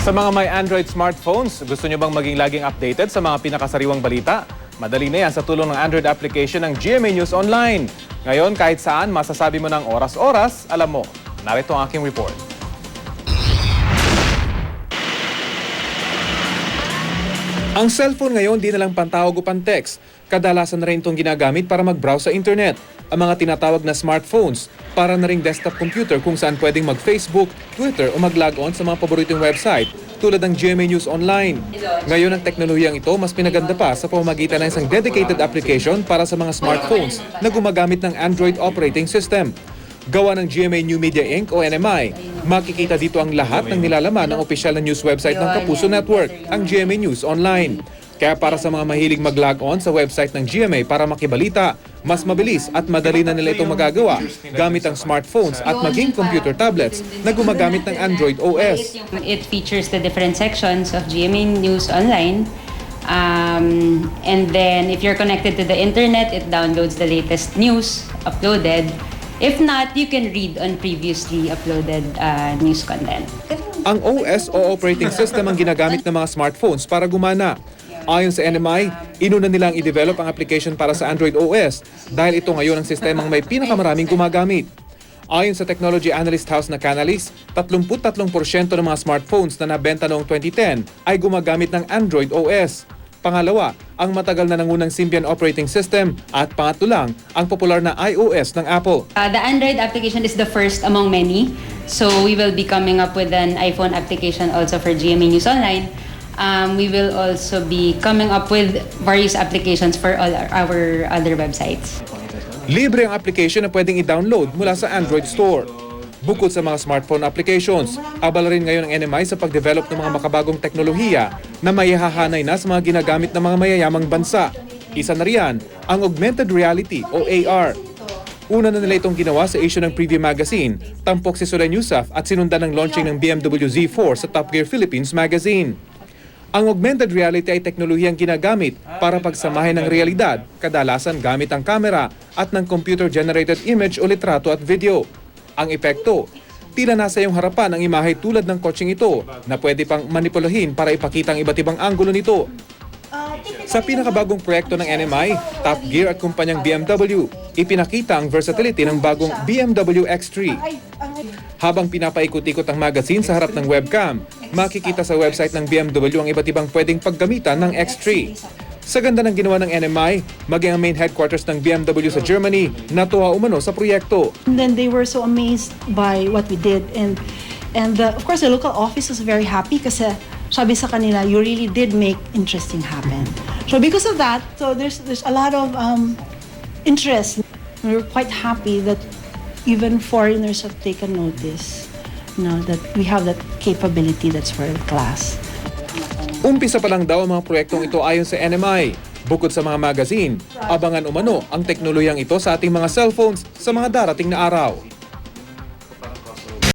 Sa mga may Android smartphones, gusto nyo bang maging laging updated sa mga pinakasariwang balita? Madali na yan sa tulong ng Android application ng GMA News Online. Ngayon, kahit saan, masasabi mo ng oras-oras, alam mo. Narito ang aking report. Ang cellphone ngayon di na lang pantawag o pantext. Kadalasan na rin itong ginagamit para mag-browse sa internet. Ang mga tinatawag na smartphones, para na ring desktop computer kung saan pwedeng mag-Facebook, Twitter o mag-log on sa mga paboritong website tulad ng GMA News Online. Ngayon ang teknolohiyang ito mas pinaganda pa sa pamamagitan ng isang dedicated application para sa mga smartphones na gumagamit ng Android operating system. Gawa ng GMA New Media Inc. o NMI, makikita dito ang lahat ng nilalaman ng opisyal na news website ng Kapuso Network, ang GMA News Online. Kaya para sa mga mahilig mag-log on sa website ng GMA para makibalita, mas mabilis at madali na nila itong magagawa gamit ang smartphones at maging computer tablets na gumagamit ng Android OS. It features the different sections of GMA News Online. And then if you're connected to the internet, it downloads the latest news uploaded. If not, you can read on previously uploaded news content. Ang OS o operating system ang ginagamit ng mga smartphones para gumana. Ayon sa NMI, inuna nilang i-develop ang application para sa Android OS dahil ito ngayon ang sistemang may pinakamaraming gumagamit. Ayon sa Technology Analyst House na Canalys, 33% ng mga smartphones na nabenta noong 2010 ay gumagamit ng Android OS. Pangalawa, ang matagal na nangunang Symbian operating system at pangatlo lang, ang popular na iOS ng Apple. The Android application is the first among many. So we will be coming up with an iPhone application also for GMA News Online. We will also be coming up with various applications for all our other websites. Libre ang application na pwedeng i-download mula sa Android Store. Bukod sa mga smartphone applications, abala rin ngayon ang NMI sa pag-develop ng mga makabagong teknolohiya na maihahanay na sa mga ginagamit ng mga mayayamang bansa. Isa na riyan ang augmented reality o AR. Una na nila itong ginawa sa issue ng Preview Magazine, tampok si Soren Yusuf at sinundan ng launching ng BMW Z4 sa Top Gear Philippines Magazine. Ang augmented reality ay teknolohiyang ginagamit para pagsamahin ng realidad, kadalasan gamit ang kamera at ng computer-generated image o litrato at video. Ang epekto, tila nasa iyong harapan ang imahe tulad ng kotseng ito na pwede pang manipulahin para ipakita ang iba't ibang anggulo nito. Sa pinakabagong proyekto ng NMI, Top Gear at kumpanyang BMW, ipinakita ang versatility ng bagong BMW X3. Habang pinapaikot-ikot ang magazine sa harap ng webcam, makikita sa website ng BMW ang iba't ibang pwedeng paggamitan ng X3. Sa ganda ng ginawa ng NMI, maging ang main headquarters ng BMW sa Germany, natuwa umano sa proyekto. And then they were so amazed by what we did, and of course the local office was very happy kasi sabi sa kanila, you really did make interesting happen. So because of that, so there's a lot of interest. We were quite happy that even foreigners have taken notice, that we have that capability that's world class. Umpisa pa lang daw ang mga proyektong ito ayon sa NMI. Bukod sa mga magazine, abangan umano ang teknolohiyang ito sa ating mga cellphones sa mga darating na araw.